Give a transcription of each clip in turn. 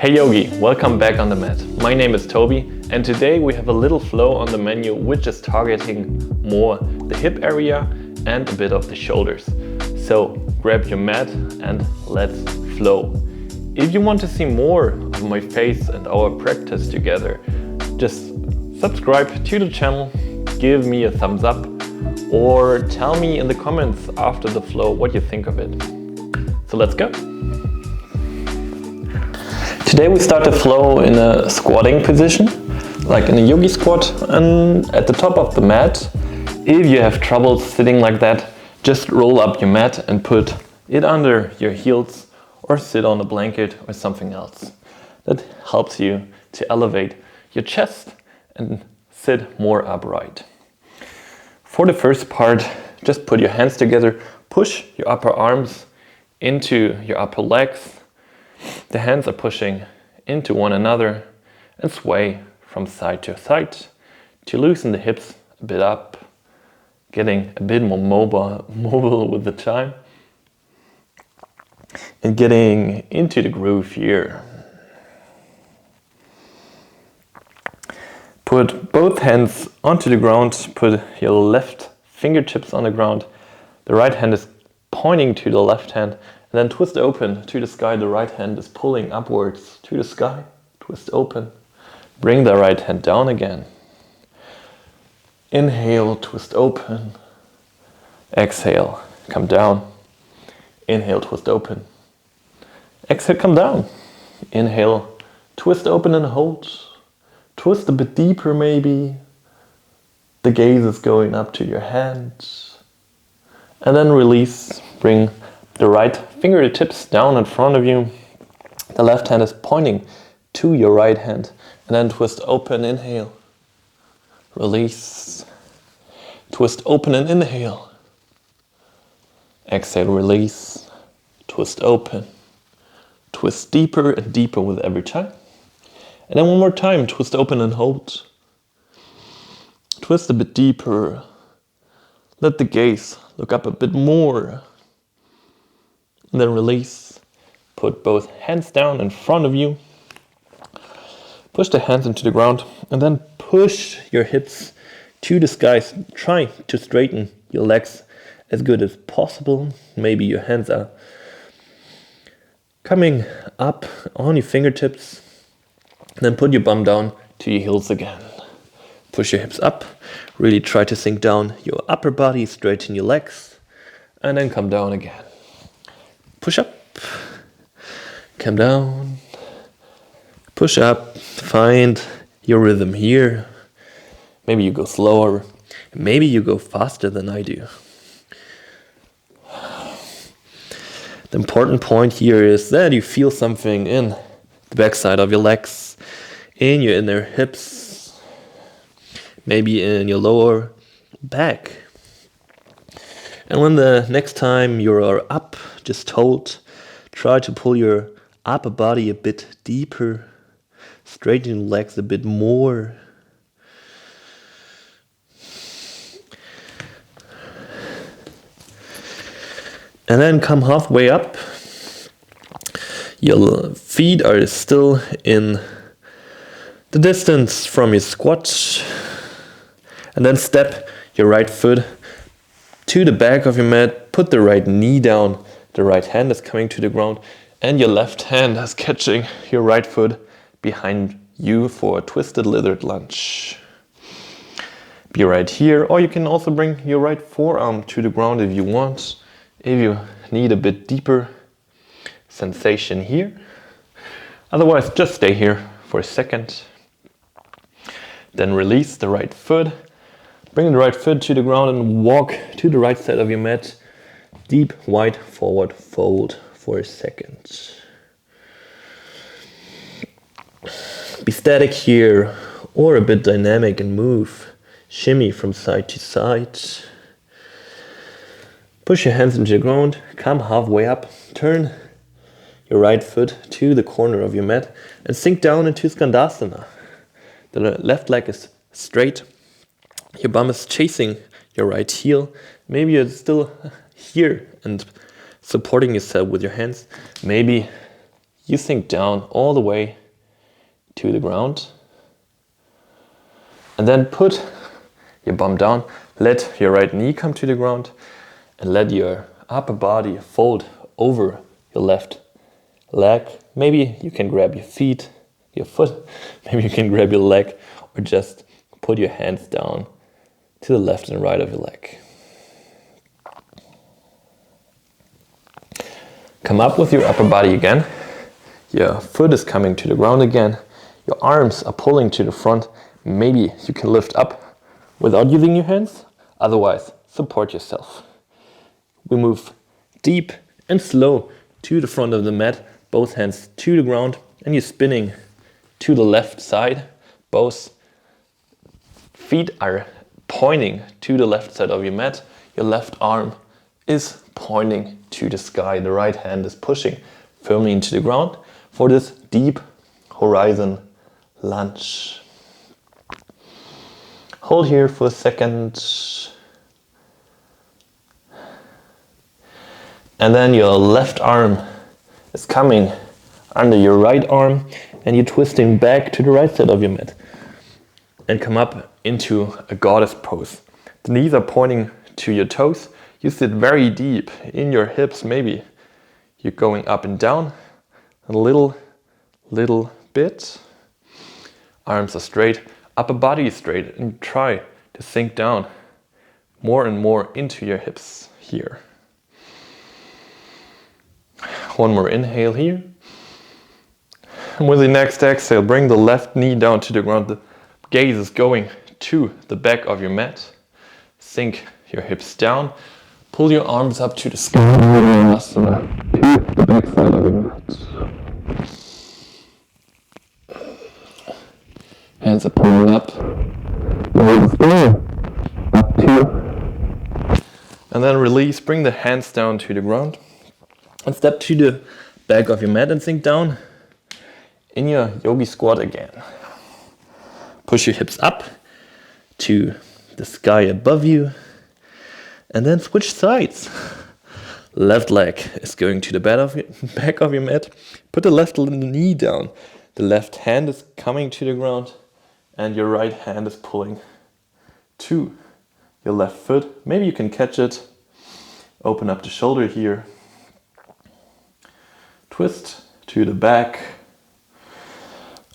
Hey Yogi, welcome back on the mat. My name is Tobi and today we have a little flow on the menu which is targeting more the hip area and a bit of the shoulders. So grab your mat and let's flow. If you want to see more of my face and our practice together, just subscribe to the channel, give me a thumbs up or tell me in the comments after the flow what you think of it. So let's go. Today we start the flow in a squatting position, like in a yogi squat, and at the top of the mat. If you have trouble sitting like that, just roll up your mat and put it under your heels or sit on a blanket or something else. That helps you to elevate your chest and sit more upright. For the first part, just put your hands together, push your upper arms into your upper legs. The hands are pushing into one another and sway from side to side to loosen the hips a bit up, getting a bit more mobile with the time and getting into the groove here. Put both hands onto the ground, put your left fingertips on the ground. The right hand is pointing to the left hand, and then twist open to the sky. The right hand is pulling upwards to the sky. Twist open. Bring the right hand down again. Inhale, twist open. Exhale, come down. Inhale, twist open. Exhale, come down. Inhale, twist open and hold. Twist a bit deeper maybe. The gaze is going up to your hands. And then release. Bring the right fingertips down in front of you. The left hand is pointing to your right hand. And then twist open, inhale. Release. Twist open and inhale. Exhale, release. Twist open. Twist deeper and deeper with every time. And then one more time, twist open and hold. Twist a bit deeper. Let the gaze look up a bit more. And then release. Put both hands down in front of you. Push the hands into the ground and then push your hips to the skies. Try to straighten your legs as good as possible. Maybe your hands are coming up on your fingertips. Then put your bum down to your heels again. Push your hips up. Really try to sink down your upper body, straighten your legs, and then come down again. Push up, come down, push up, find your rhythm here. Maybe you go slower, maybe you go faster than I do. The important point here is that you feel something in the backside of your legs, in your inner hips, maybe in your lower back. And when the next time you are up, just hold. Try to pull your upper body a bit deeper. Straighten your legs a bit more. And then come halfway up. Your feet are still in the distance from your squat. And then step your right foot to the back of your mat. Put the right knee down. The right hand is coming to the ground. And your left hand is catching your right foot behind you for a twisted lizard lunge. Be right here. Or you can also bring your right forearm to the ground if you want. If you need a bit deeper sensation here. Otherwise, just stay here for a second. Then release the right foot. Bring the right foot to the ground and walk to the right side of your mat. Deep, wide, forward fold for a second. Be static here or a bit dynamic and move. Shimmy from side to side. Push your hands into the ground, come halfway up, turn your right foot to the corner of your mat and sink down into Skandasana. The left leg is straight, your bum is chasing your right heel. Maybe you're still here and supporting yourself with your hands. Maybe you sink down all the way to the ground. And then put your bum down, let your right knee come to the ground, and let your upper body fold over your left leg. Maybe you can grab your feet, your foot, maybe you can grab your leg, or just put your hands down to the left and right of your leg. Come up with your upper body again. Your foot is coming to the ground again. Your arms are pulling to the front. Maybe you can lift up without using your hands. Otherwise, support yourself. We move deep and slow to the front of the mat. Both hands to the ground. And you're spinning to the left side. Both feet are pointing to the left side of your mat. Your left arm is pointing to the sky. The right hand is pushing firmly into the ground for this deep Horizon Lunge. Hold here for a second. And then your left arm is coming under your right arm and you're twisting back to the right side of your mat. And come up into a goddess pose. The knees are pointing to your toes. You sit very deep in your hips. Maybe you're going up and down a little bit. Arms are straight, upper body is straight, and try to sink down more and more into your hips here. One more inhale here. And with the next exhale, bring the left knee down to the ground. The gaze is going to the back of your mat. Sink your hips down. Pull your arms up to the sky. Skandasana, to the back side of your mat. Hands are pulling up. Up to. And then release. Bring the hands down to the ground. And step to the back of your mat and sink down in your Yogi Squat again. Push your hips up to the sky above you. And then switch sides. Left leg is going to the back of your mat. Put the left knee down. The left hand is coming to the ground. And your right hand is pulling to your left foot. Maybe you can catch it. Open up the shoulder here. Twist to the back.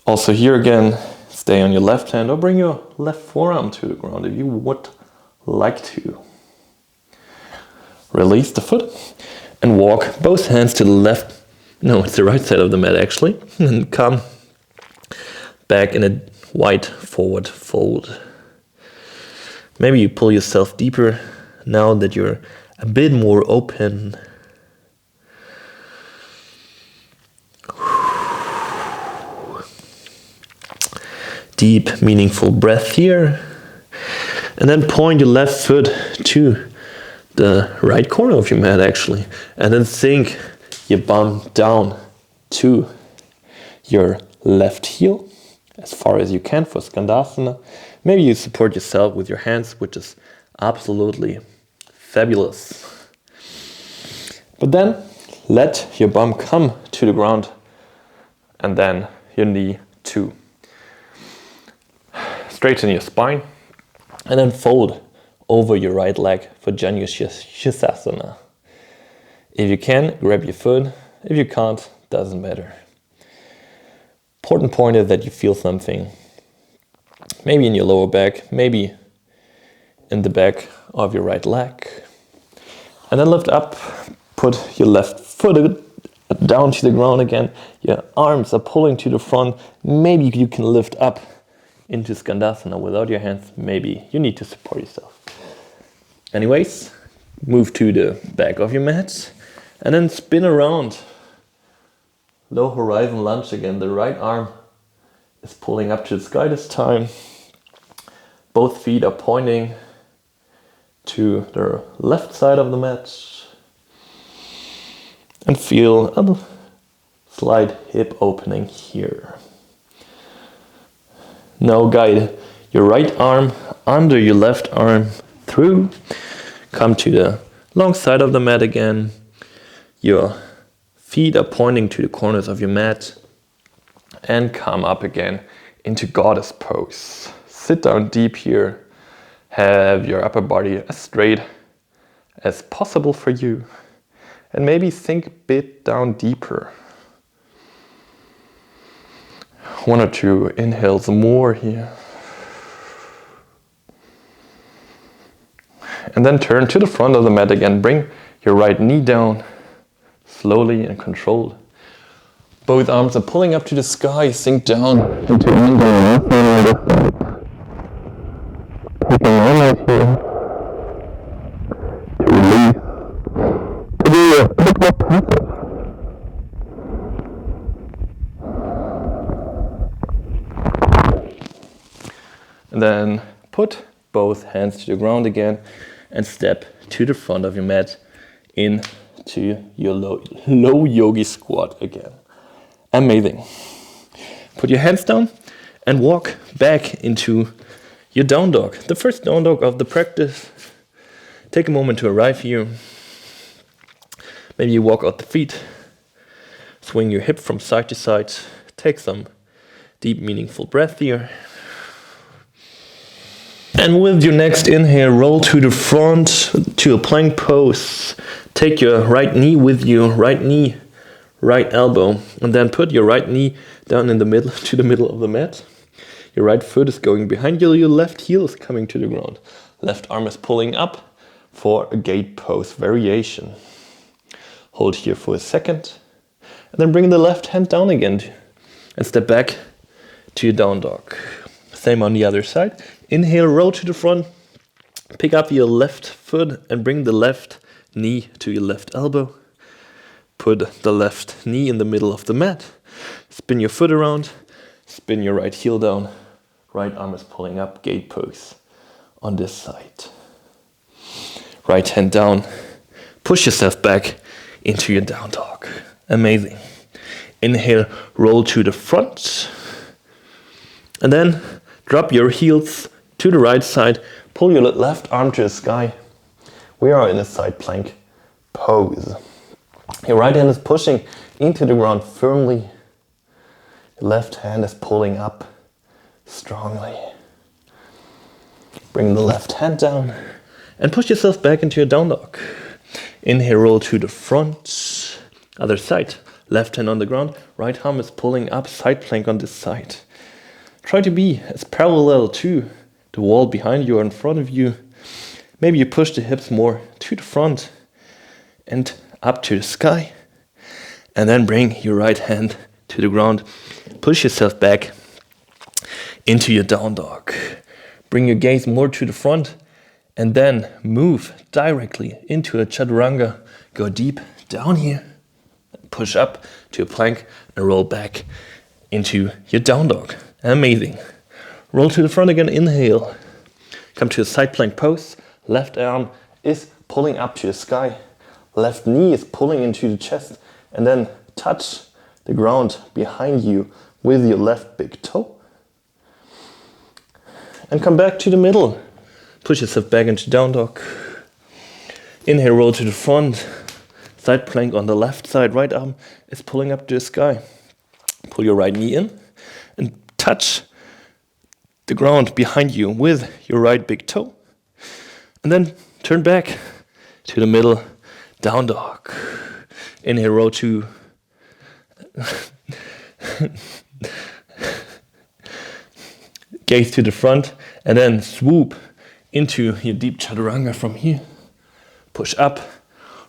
Also here again, stay on your left hand or bring your left forearm to the ground if you would like to. Release the foot and walk both hands to the left. No, it's the right side of the mat actually. And come back in a wide forward fold. Maybe you pull yourself deeper now that you're a bit more open. Deep, meaningful breath here. And then point your left foot to the right corner of your mat actually. And then sink your bum down to your left heel as far as you can for Skandasana. Maybe you support yourself with your hands, which is absolutely fabulous. But then let your bum come to the ground and then your knee too. Straighten your spine and then fold over your right leg for Shavasana. If you can, grab your foot. If you can't, doesn't matter. Important point is that you feel something. Maybe in your lower back, maybe in the back of your right leg. And then lift up, put your left foot down to the ground again. Your arms are pulling to the front. Maybe you can lift up into Skandasana without your hands. Maybe you need to support yourself. Anyways, move to the back of your mat and then spin around. Low Horizon Lunge again. The right arm is pulling up to the sky this time. Both feet are pointing to the left side of the mat. And feel a slight hip opening here. Now guide your right arm under your left arm through. Come to the long side of the mat again. Your Feet are pointing to the corners of your mat. And come up again into Goddess Pose. Sit down deep here. Have your upper body as straight as possible for you. And maybe sink a bit down deeper. 1 or 2 inhales more here. And then turn to the front of the mat again. Bring your right knee down slowly and controlled. Both arms are pulling up to the sky. Sink down into Skandasana. Take a moment here to release, to be a bit more passive. And then put both hands to the ground again and step to the front of your mat into your low yogi squat again. Amazing. Put your hands down and walk back into your down dog. The first down dog of the practice. Take a moment to arrive here. Maybe you walk out the feet. Swing your hip from side to side. Take some deep, meaningful breath here. And with your next inhale, roll to the front to a plank pose. Take your right knee with you, right knee, right elbow, and then put your right knee down in the middle to the middle of the mat. Your right foot is going behind you, your left heel is coming to the ground. Left arm is pulling up for a gate pose variation. Hold here for a second, and then bring the left hand down again and step back to your down dog. Same on the other side. Inhale, roll to the front. Pick up your left foot and bring the left knee to your left elbow. Put the left knee in the middle of the mat. Spin your foot around. Spin your right heel down. Right arm is pulling up, gate pose on this side. Right hand down. Push yourself back into your down dog. Amazing. Inhale, roll to the front. And then drop your heels to the right side. Pull your left arm to the sky. We are in a side plank pose. Your right hand is pushing into the ground firmly. Your left hand is pulling up strongly. Bring the left hand down and push yourself back into your down dog. Inhale, roll to the front. Other side. Left hand on the ground. Right arm is pulling up, side plank on this side. Try to be as parallel to the wall behind you or in front of you. Maybe you push the hips more to the front and up to the sky. And then bring your right hand to the ground. Push yourself back into your down dog. Bring your gaze more to the front and then move directly into a chaturanga. Go deep down here. Push up to a plank and roll back into your down dog. Amazing. Roll to the front again, inhale. Come to a side plank pose. Left arm is pulling up to the sky. Left knee is pulling into the chest. And then touch the ground behind you with your left big toe. And come back to the middle. Push yourself back into down dog. Inhale, roll to the front. Side plank on the left side. Right arm is pulling up to the sky. Pull your right knee in and touch the ground behind you with your right big toe. And then turn back to the middle, down dog. Inhale, roll to gaze to the front and then swoop into your deep chaturanga from here. Push up,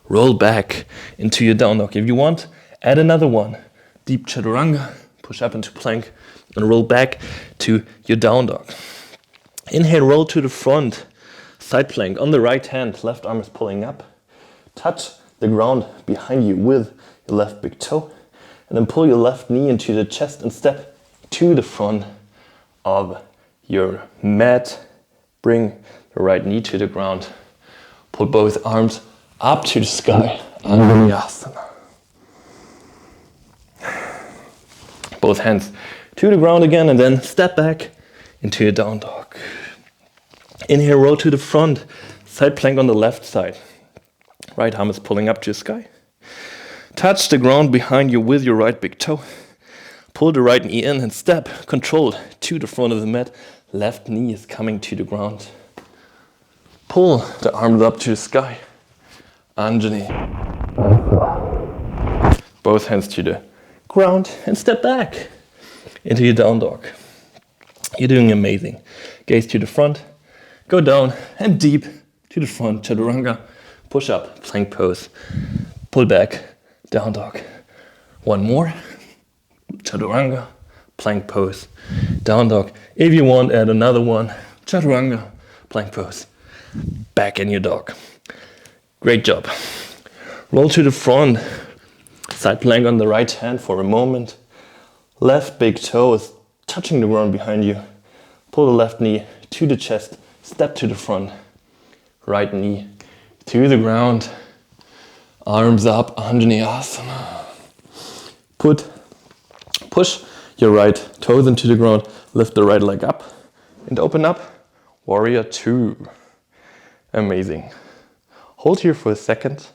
roll back into your down dog. If you want, add another one. Deep chaturanga, push up into plank and roll back to your down dog. Inhale, roll to the front, side plank on the right hand, left arm is pulling up. Touch the ground behind you with your left big toe and then pull your left knee into the chest and step to the front of your mat. Bring the right knee to the ground. Pull both arms up to the sky. Vinyasa. Both hands to the ground again and then step back into your down dog. Inhale, roll to the front. Side plank on the left side. Right arm is pulling up to the sky. Touch the ground behind you with your right big toe. Pull the right knee in and step, controlled, to the front of the mat. Left knee is coming to the ground. Pull the arms up to the sky. Anjali. Both hands to the ground and step back into your down dog. You're doing amazing. Gaze to the front, go down and deep to the front, chaturanga. Push up, plank pose. Pull back, down dog. One more. Chaturanga, plank pose, down dog. If you want, add another one. Chaturanga, plank pose, back in your dog. Great job. Roll to the front, side plank on the right hand for a moment. Left big toe is touching the ground behind you. Pull the left knee to the chest, step to the front. Right knee to the ground. Arms up, Anjaneyasana. Push your right toes into the ground, lift the right leg up and open up, warrior two. Amazing. Hold here for a second.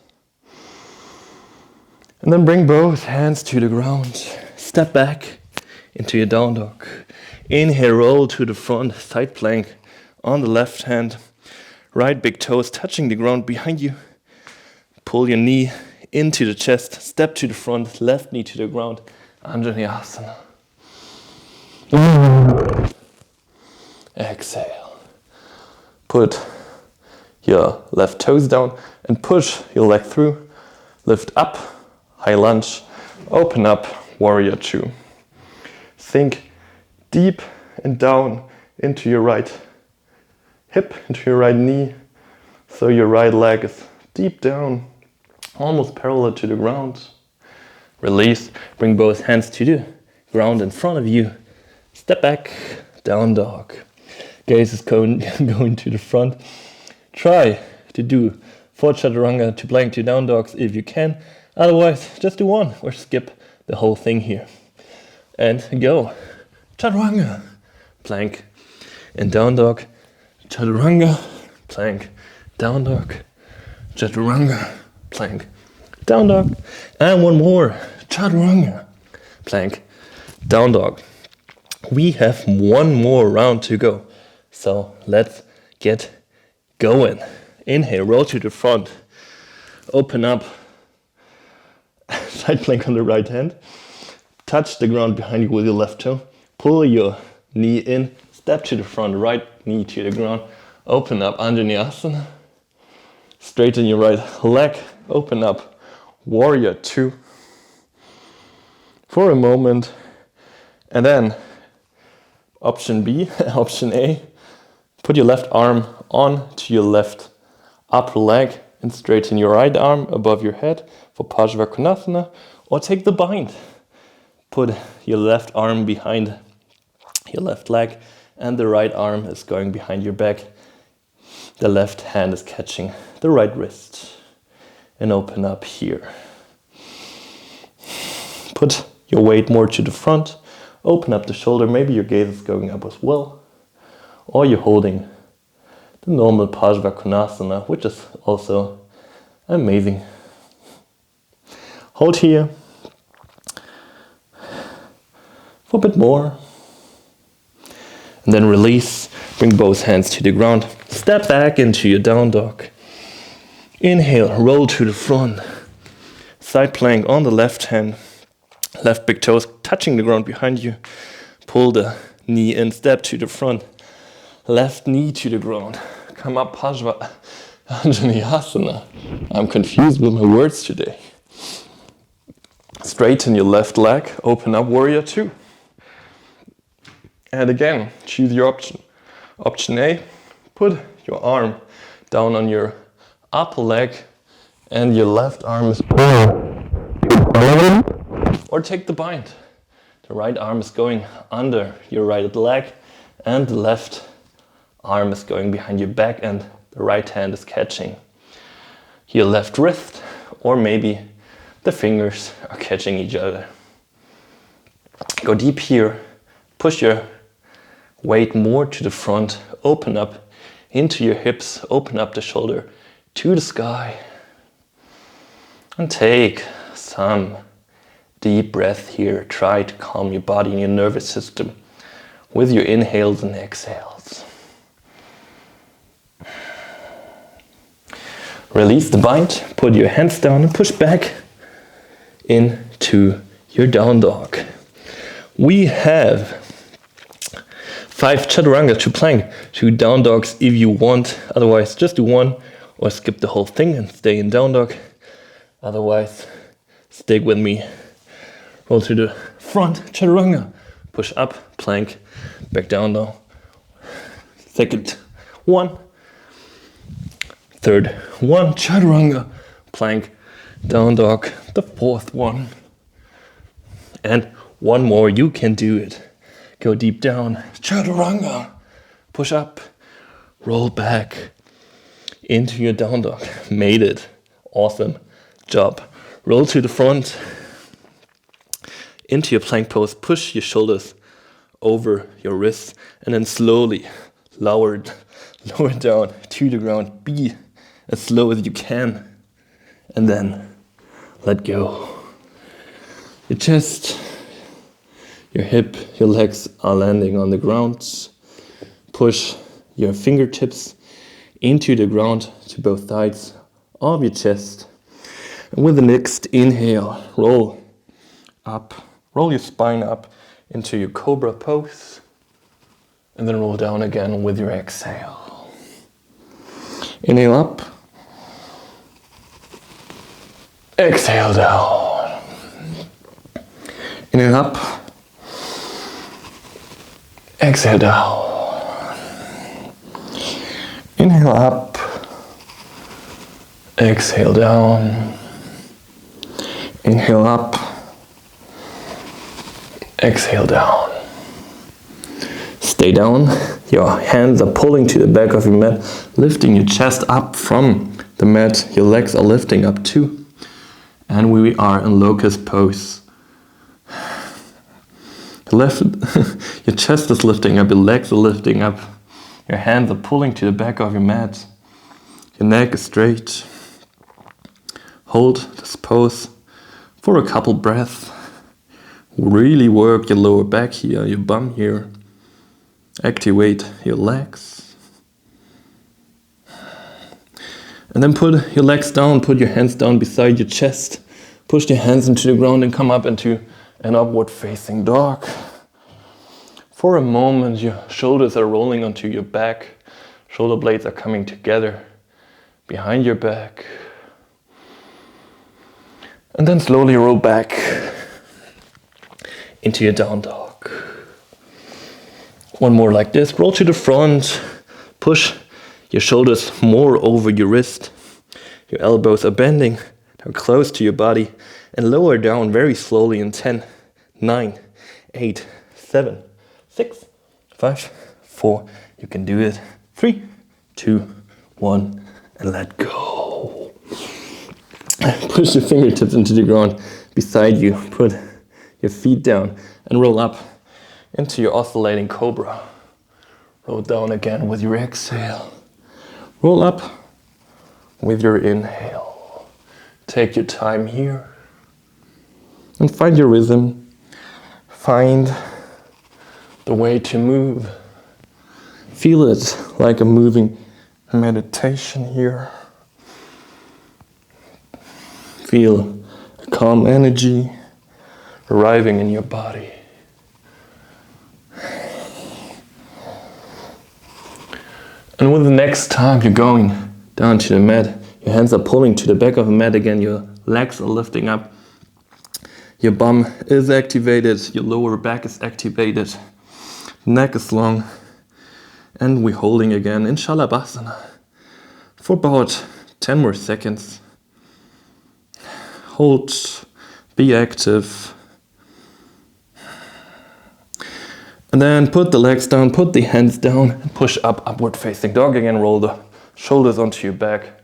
And then bring both hands to the ground. Step back into your down dog. Inhale, roll to the front, side plank on the left hand. Right big toes touching the ground behind you. Pull your knee into the chest, step to the front, left knee to the ground. Anjaneyasana. Exhale. Put your left toes down and push your leg through. Lift up, high lunge, open up, warrior two. Sink deep and down into your right hip, into your right knee. So your right leg is deep down, almost parallel to the ground. Release, bring both hands to the ground in front of you. Step back, down dog. Gaze is going to the front. Try to do 4 chaturanga to plank to down dogs if you can. Otherwise, just do 1 or skip the whole thing here. And go. Chaturanga, plank and down dog. Chaturanga, plank, down dog. Chaturanga, plank, down dog. And 1 more. Chaturanga, plank, down dog. We have 1 more round to go. So let's get going. Inhale, roll to the front. Open up. Side plank on the right hand. Touch the ground behind you with your left toe. Pull your knee in. Step to the front, right knee to the ground. Open up, Anjaneyasana. Straighten your right leg. Open up, warrior two. For a moment. And then option B, option A. Put your left arm on to your left upper leg and straighten your right arm above your head for Parsvakonasana, or take the bind. Put your left arm behind your left leg and the right arm is going behind your back. The left hand is catching the right wrist and open up here. Put your weight more to the front, open up the shoulder, maybe your gaze is going up as well, or you're holding the normal Parsvakonasana, which is also amazing. Hold here for a bit more. And then release, bring both hands to the ground. Step back into your down dog. Inhale, roll to the front. Side plank on the left hand. Left big toes touching the ground behind you. Pull the knee in, step to the front. Left knee to the ground. Come up, Anjaneyasana. I'm confused with my words today. Straighten your left leg, open up, warrior two. And again, choose your option. Option A, put your arm down on your upper leg and your left arm is or take the bind. The right arm is going under your right leg and the left arm is going behind your back and the right hand is catching your left wrist, or maybe the fingers are catching each other. Go deep here, push your weight more to the front, open up into your hips, open up the shoulder to the sky. And take some deep breath here. Try to calm your body and your nervous system with your inhales and exhales. Release the bind, put your hands down and push back into your down dog. We have 5 chaturanga to plank, 2 down dogs if you want. Otherwise, just do 1 or skip the whole thing and stay in down dog. Otherwise, stick with me. Roll to the front, chaturanga. Push up, plank, back down dog. Second 1. Third 1, chaturanga, plank, down dog. The 4th one. And 1 more, you can do it. Go deep down, chaturanga. Push up, roll back into your down dog. Made it. Awesome job. Roll to the front, into your plank pose. Push your shoulders over your wrists and then slowly lower down to the ground. Be as slow as you can and then let go. Your chest, your hip, your legs are landing on the ground. Push your fingertips into the ground to both sides of your chest. And with the next inhale, roll up, roll your spine up into your cobra pose. And then roll down again with your exhale. Inhale up. Exhale down. Inhale up. Exhale down. Inhale up. Exhale down. Inhale up. Exhale down. Stay down. Your hands are pulling to the back of your mat, lifting your chest up from the mat. Your legs are lifting up too. And we are in Locust Pose. Your chest is lifting up, your legs are lifting up. Your hands are pulling to the back of your mat. Your neck is straight. Hold this pose for a couple breaths. Really work your lower back here, your bum here. Activate your legs. And then put your legs down, put your hands down beside your chest. Push your hands into the ground and come up into an upward facing dog. For a moment, your shoulders are rolling onto your back. Shoulder blades are coming together behind your back. And then slowly roll back into your down dog. 1 more like this. Roll to the front. Push your shoulders more over your wrist. Your elbows are bending. They're close to your body. And lower down very slowly in 10, 9, 8, 7, 6, 5, 4. You can do it. 3, 2, 1. And let go. Push your fingertips into the ground beside you. Put your feet down and roll up into your oscillating cobra. Roll down again with your exhale. Roll up with your inhale. Take your time here and find your rhythm. Find the way to move. Feel it like a moving meditation here. Feel a calm energy arriving in your body. And with the next time you're going down to the mat, your hands are pulling to the back of the mat again, your legs are lifting up, your bum is activated, your lower back is activated, neck is long, and we're holding again in Shavasana for about 10 more seconds. Hold, be active. And then put the legs down, put the hands down, and push up, upward facing dog again. Roll the shoulders onto your back,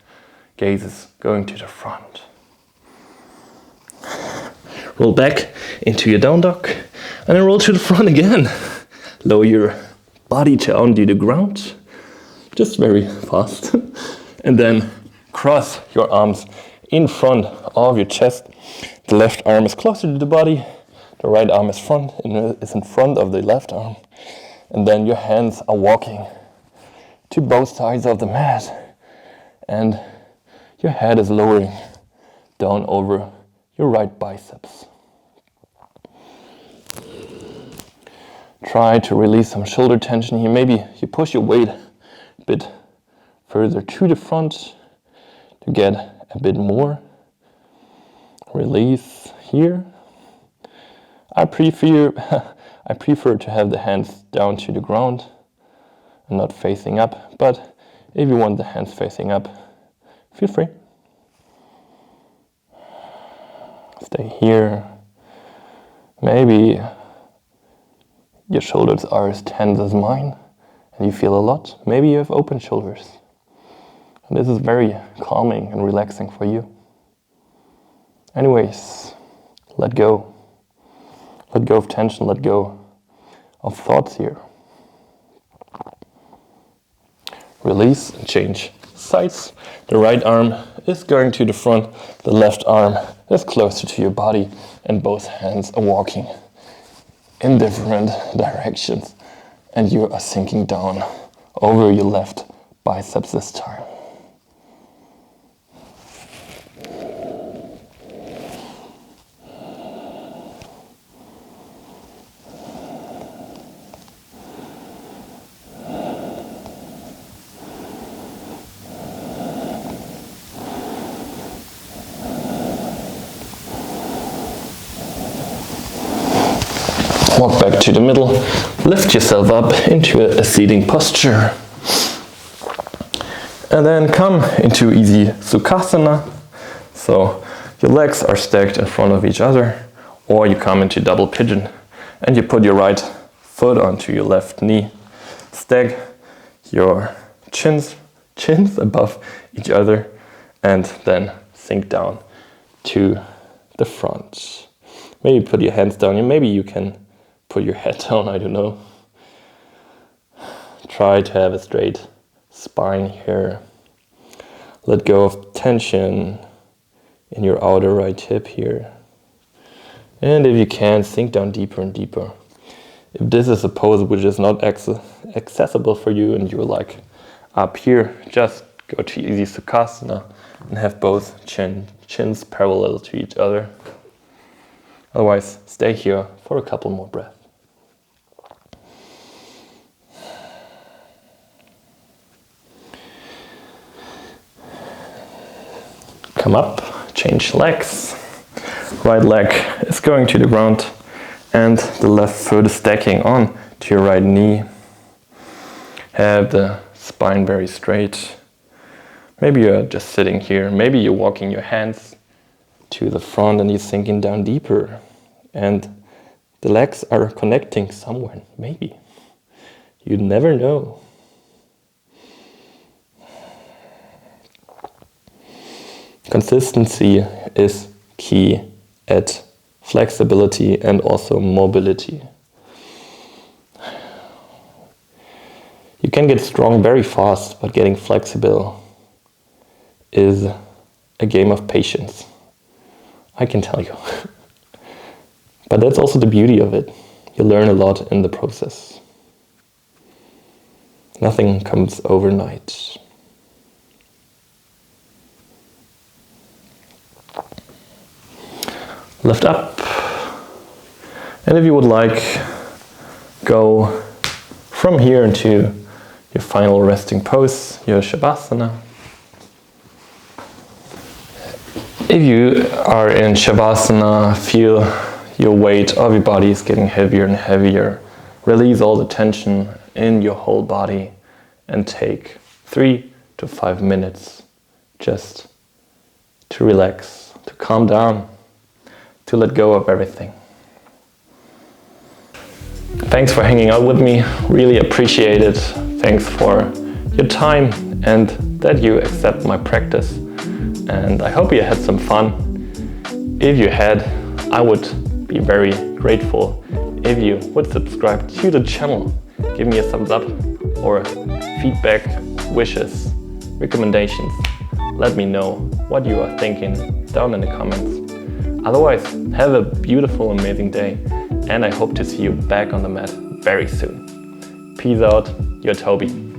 gazes going to the front. Roll back into your down dog, and then roll to the front again. Lower your body down to the ground, just very fast. And then cross your arms in front of your chest The left arm is closer to the body. The right arm is in front of the left arm. And then your hands are walking to both sides of the mat. And your head is lowering down over your right biceps. Try to release some shoulder tension here. Maybe you push your weight a bit further to the front to get a bit more. Release here. I prefer to have the hands down to the ground and not facing up, but if you want the hands facing up, feel free. Stay here. Maybe your shoulders are as tense as mine and you feel a lot. Maybe you have open shoulders. And this is very calming and relaxing for you. Anyways, let go. Let go of tension, let go of thoughts here. Release and change sides. The right arm is going to the front, the left arm is closer to your body, and both hands are walking in different directions. And you are sinking down over your left biceps this time. Walk back to the middle, lift yourself up into a seating posture. And then come into easy Tsukasana. So your legs are stacked in front of each other, or you come into double pigeon and you put your right foot onto your left knee. Stack your chins above each other and then sink down to the front. Maybe put your hands down, and maybe you can put your head down, I don't know. Try to have a straight spine here. Let go of tension in your outer right hip here. And if you can, sink down deeper and deeper. If this is a pose which is not accessible for you and you're like up here, just go to easy Tsukasana and have both chins parallel to each other. Otherwise, stay here for a couple more breaths. Come up, change legs. Right leg is going to the ground and the left foot is stacking on to your right knee. Have the spine very straight. Maybe you're just sitting here. Maybe you're walking your hands to the front and you're sinking down deeper. And the legs are connecting somewhere, maybe. You never know. Consistency is key at flexibility and also mobility. You can get strong very fast, but getting flexible is a game of patience. I can tell you. But that's also the beauty of it. You learn a lot in the process. Nothing comes overnight. Lift up. And if you would like, go from here into your final resting pose, your Shavasana. If you are in Shavasana, feel your weight of your body is getting heavier and heavier. Release all the tension in your whole body and take 3 to 5 minutes just to relax, to calm down, to let go of everything. Thanks for hanging out with me, really appreciate it. Thanks for your time and that you accept my practice. And I hope you had some fun. If you had, I would be very grateful if you would subscribe to the channel. Give me a thumbs up or feedback, wishes, recommendations. Let me know what you are thinking down in the comments. Otherwise, have a beautiful, amazing day, and I hope to see you back on the mat very soon. Peace out, your Tobi.